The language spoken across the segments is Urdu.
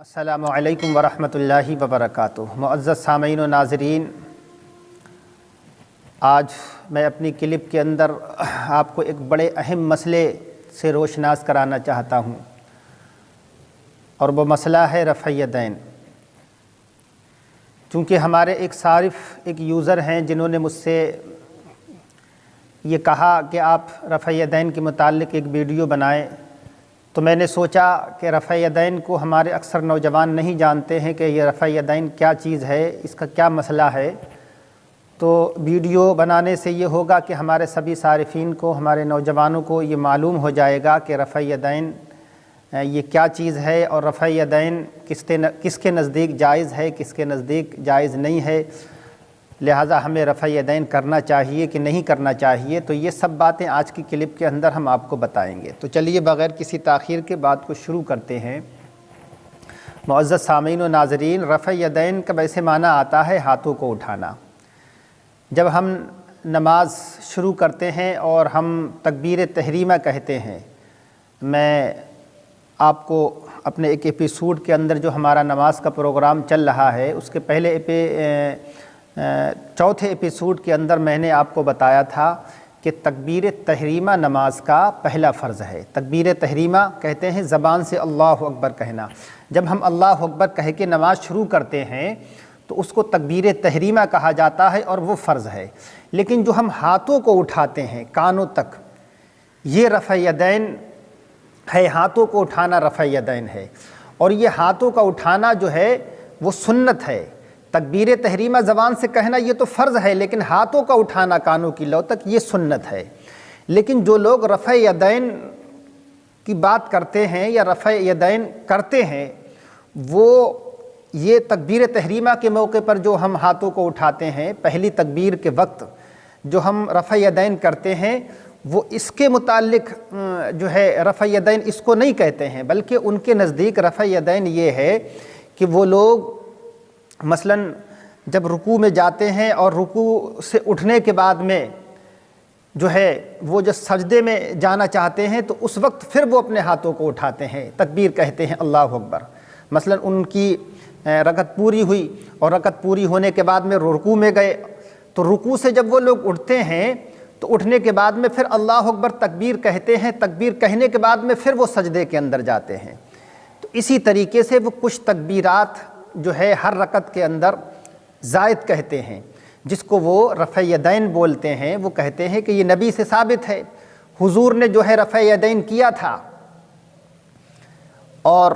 السلام علیکم ورحمۃ اللہ وبرکاتہ۔ معزز سامعین و ناظرین، آج میں اپنی کلپ کے اندر آپ کو ایک بڑے اہم مسئلے سے روشناس کرانا چاہتا ہوں، اور وہ مسئلہ ہے رفع یدین۔ چونکہ ہمارے ایک صارف ایک یوزر ہیں جنہوں نے مجھ سے یہ کہا کہ آپ رفع یدین کے متعلق ایک ویڈیو بنائیں، تو میں نے سوچا کہ رفع یدین کو ہمارے اکثر نوجوان نہیں جانتے ہیں کہ یہ رفع یدین کیا چیز ہے، اس کا کیا مسئلہ ہے۔ تو ویڈیو بنانے سے یہ ہوگا کہ ہمارے سبھی صارفین کو، ہمارے نوجوانوں کو یہ معلوم ہو جائے گا کہ رفع یدین یہ کیا چیز ہے، اور رفع یدین کس کے نزدیک جائز ہے، کس کے نزدیک جائز نہیں ہے، لہٰذا ہمیں رفع یدین کرنا چاہیے کہ نہیں کرنا چاہیے۔ تو یہ سب باتیں آج کی کلپ کے اندر ہم آپ کو بتائیں گے۔ تو چلیے بغیر کسی تاخیر کے بات کو شروع کرتے ہیں۔ معزز سامعین و ناظرین، رفع یدین کا ویسے معنی آتا ہے ہاتھوں کو اٹھانا۔ جب ہم نماز شروع کرتے ہیں اور ہم تکبیر تحریمہ کہتے ہیں، میں آپ کو اپنے ایک ایپیسوڈ کے اندر جو ہمارا نماز کا پروگرام چل رہا ہے، اس کے پہلے چوتھے ایپیسوڈ کے اندر میں نے آپ کو بتایا تھا کہ تکبیر تحریمہ نماز کا پہلا فرض ہے۔ تکبیر تحریمہ کہتے ہیں زبان سے اللہ اکبر کہنا۔ جب ہم اللہ اکبر کہہ کے نماز شروع کرتے ہیں تو اس کو تکبیر تحریمہ کہا جاتا ہے، اور وہ فرض ہے۔ لیکن جو ہم ہاتھوں کو اٹھاتے ہیں کانوں تک، یہ رفع یدین ہے، ہاتھوں کو اٹھانا رفع یدین ہے۔ اور یہ ہاتھوں کا اٹھانا جو ہے وہ سنت ہے۔ تکبیر تحریمہ زبان سے کہنا یہ تو فرض ہے، لیکن ہاتھوں کا اٹھانا کانوں کی لو تک یہ سنت ہے۔ لیکن جو لوگ رفع یدین کی بات کرتے ہیں یا رفع یدین کرتے ہیں، وہ یہ تکبیر تحریمہ کے موقع پر جو ہم ہاتھوں کو اٹھاتے ہیں، پہلی تکبیر کے وقت جو ہم رفع یدین کرتے ہیں، وہ اس کے متعلق جو ہے رفع یدین اس کو نہیں کہتے ہیں، بلکہ ان کے نزدیک رفع یدین یہ ہے کہ وہ لوگ مثلاً جب رکوع میں جاتے ہیں اور رکوع سے اٹھنے کے بعد میں جو ہے وہ جو سجدے میں جانا چاہتے ہیں، تو اس وقت پھر وہ اپنے ہاتھوں کو اٹھاتے ہیں، تکبیر کہتے ہیں اللہ اکبر۔ مثلاً ان کی رکعت پوری ہوئی اور رکعت پوری ہونے کے بعد میں رکوع میں گئے، تو رکوع سے جب وہ لوگ اٹھتے ہیں تو اٹھنے کے بعد میں پھر اللہ اکبر تکبیر کہتے ہیں، تکبیر کہنے کے بعد میں پھر وہ سجدے کے اندر جاتے ہیں۔ تو اسی طریقے سے وہ کچھ تکبیرات جو ہے ہر رکعت کے اندر زائد کہتے ہیں، جس کو وہ رفع یدین بولتے ہیں۔ وہ کہتے ہیں کہ یہ نبی سے ثابت ہے، حضور نے جو ہے رفع یدین کیا تھا، اور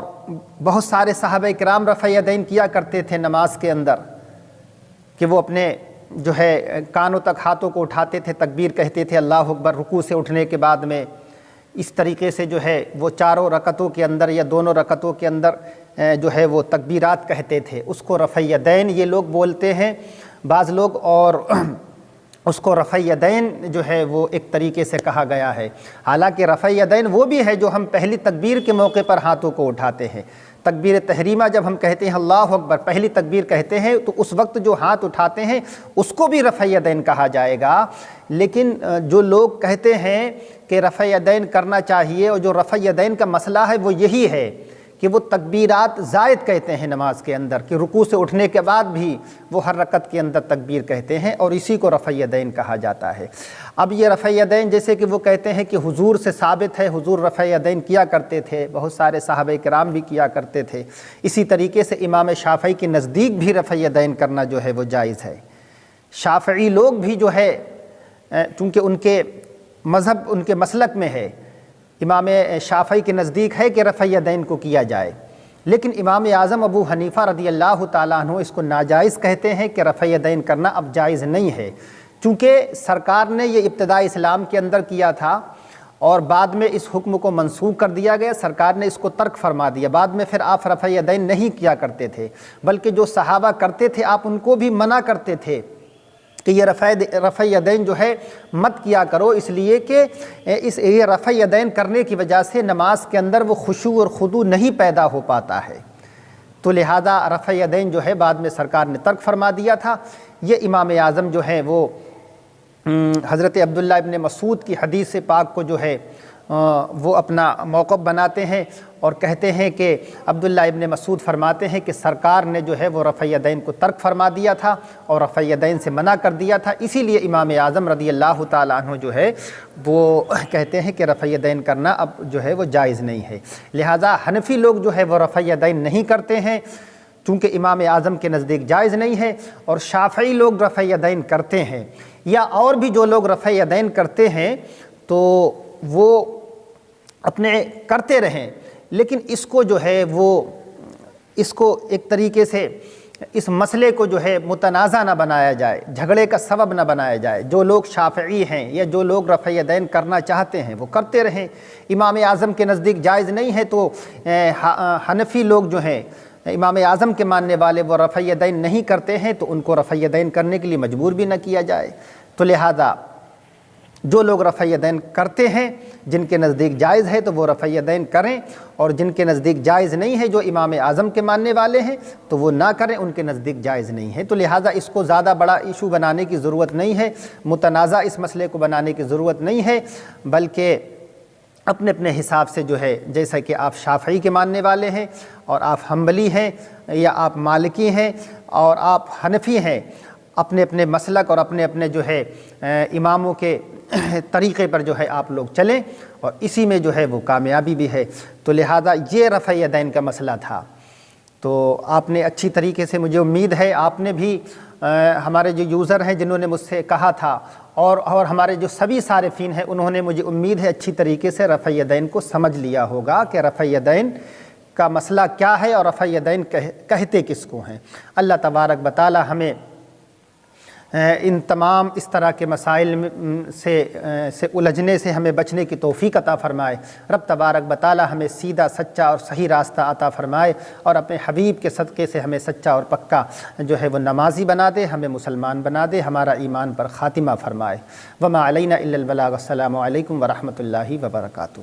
بہت سارے صحابہ کرام رفع یدین کیا کرتے تھے نماز کے اندر، کہ وہ اپنے جو ہے کانوں تک ہاتھوں کو اٹھاتے تھے، تکبیر کہتے تھے اللہ اکبر رکوع سے اٹھنے کے بعد میں۔ اس طریقے سے جو ہے وہ چاروں رکعتوں کے اندر یا دونوں رکعتوں کے اندر جو ہے وہ تکبیرات کہتے تھے، اس کو رفع یدین یہ لوگ بولتے ہیں بعض لوگ، اور اس کو رفع یدین جو ہے وہ ایک طریقے سے کہا گیا ہے۔ حالانکہ رفع یدین وہ بھی ہے جو ہم پہلی تکبیر کے موقع پر ہاتھوں کو اٹھاتے ہیں۔ تکبیر تحریمہ جب ہم کہتے ہیں اللہ اکبر، پہلی تکبیر کہتے ہیں، تو اس وقت جو ہاتھ اٹھاتے ہیں اس کو بھی رفع یدین کہا جائے گا۔ لیکن جو لوگ کہتے ہیں کہ رفع یدین کرنا چاہیے، اور جو رفع یدین کا مسئلہ ہے وہ یہی ہے کہ وہ تکبیرات زائد کہتے ہیں نماز کے اندر، کہ رکوع سے اٹھنے کے بعد بھی وہ ہر رکعت کے اندر تکبیر کہتے ہیں، اور اسی کو رفع یدین کہا جاتا ہے۔ اب یہ رفع یدین جیسے کہ وہ کہتے ہیں کہ حضور سے ثابت ہے، حضور رفع یدین کیا کرتے تھے، بہت سارے صحابہ کرام بھی کیا کرتے تھے۔ اسی طریقے سے امام شافعی کے نزدیک بھی رفع یدین کرنا جو ہے وہ جائز ہے۔ شافعی لوگ بھی جو ہے چونکہ ان کے مذہب ان کے مسلک میں ہے، امام شافعی کے نزدیک ہے کہ رفع یدین کو کیا جائے، لیکن امام اعظم ابو حنیفہ رضی اللہ تعالیٰ عنہ اس کو ناجائز کہتے ہیں کہ رفع یدین کرنا اب جائز نہیں ہے، چونکہ سرکار نے یہ ابتدائی اسلام کے اندر کیا تھا، اور بعد میں اس حکم کو منسوخ کر دیا گیا، سرکار نے اس کو ترک فرما دیا۔ بعد میں پھر آپ رفع یدین نہیں کیا کرتے تھے، بلکہ جو صحابہ کرتے تھے آپ ان کو بھی منع کرتے تھے کہ یہ رفع یدین جو ہے مت کیا کرو، اس لیے کہ یہ رفع یدین کرنے کی وجہ سے نماز کے اندر وہ خشوع اور خضوع نہیں پیدا ہو پاتا ہے، تو لہذا رفع یدین جو ہے بعد میں سرکار نے ترک فرما دیا تھا۔ یہ امام اعظم جو ہے وہ حضرت عبداللہ ابن مسعود کی حدیث پاک کو جو ہے وہ اپنا موقف بناتے ہیں، اور کہتے ہیں کہ عبداللہ ابن مسعود فرماتے ہیں کہ سرکار نے جو ہے وہ رفع یدین کو ترک فرما دیا تھا اور رفع یدین سے منع کر دیا تھا، اسی لیے امام اعظم رضی اللہ تعالیٰ عنہ جو ہے وہ کہتے ہیں کہ رفع یدین کرنا اب جو ہے وہ جائز نہیں ہے۔ لہٰذا حنفی لوگ جو ہے وہ رفع یدین نہیں کرتے ہیں چونکہ امام اعظم کے نزدیک جائز نہیں ہے، اور شافعی لوگ رفع یدین کرتے ہیں، یا اور بھی جو لوگ رفع یدین کرتے ہیں تو وہ اپنے کرتے رہیں، لیکن اس کو جو ہے وہ اس کو ایک طریقے سے اس مسئلے کو جو ہے متنازع نہ بنایا جائے، جھگڑے کا سبب نہ بنایا جائے۔ جو لوگ شافعی ہیں یا جو لوگ رفع یدین کرنا چاہتے ہیں وہ کرتے رہیں، امام اعظم کے نزدیک جائز نہیں ہے تو حنفی لوگ جو ہیں امام اعظم کے ماننے والے وہ رفع یدین نہیں کرتے ہیں تو ان کو رفع یدین کرنے کے لیے مجبور بھی نہ کیا جائے۔ تو لہٰذا جو لوگ رفع یدین کرتے ہیں جن کے نزدیک جائز ہے تو وہ رفع یدین کریں، اور جن کے نزدیک جائز نہیں ہے جو امام اعظم کے ماننے والے ہیں تو وہ نہ کریں، ان کے نزدیک جائز نہیں ہے۔ تو لہٰذا اس کو زیادہ بڑا ایشو بنانے کی ضرورت نہیں ہے، متنازع اس مسئلے کو بنانے کی ضرورت نہیں ہے، بلکہ اپنے اپنے حساب سے جو ہے، جیسا کہ آپ شافعی کے ماننے والے ہیں اور آپ حنبلی ہیں یا آپ مالکی ہیں اور آپ حنفی ہیں، اپنے اپنے مسلک اور اپنے اپنے جو ہے اماموں کے طریقے پر جو ہے آپ لوگ چلیں، اور اسی میں جو ہے وہ کامیابی بھی ہے۔ تو لہٰذا یہ رفع یدین کا مسئلہ تھا۔ تو آپ نے اچھی طریقے سے، مجھے امید ہے آپ نے بھی، ہمارے جو یوزر ہیں جنہوں نے مجھ سے کہا تھا اور ہمارے جو سبھی صارفین ہیں انہوں نے، مجھے امید ہے اچھی طریقے سے رفع یدین کو سمجھ لیا ہوگا کہ رفع یدین کا مسئلہ کیا ہے اور رفع یدین کہتے کس کو ہیں۔ اللہ تبارک و تعالی ہمیں ان تمام اس طرح کے مسائل سے الجھنے سے ہمیں بچنے کی توفیق عطا فرمائے۔ رب تبارک و تعالی ہمیں سیدھا، سچا اور صحیح راستہ عطا فرمائے، اور اپنے حبیب کے صدقے سے ہمیں سچا اور پکا جو ہے وہ نمازی بنا دے، ہمیں مسلمان بنا دے، ہمارا ایمان پر خاتمہ فرمائے۔ وما علینا الا البلاغ۔ السلام علیکم ورحمۃ اللہ وبرکاتہ۔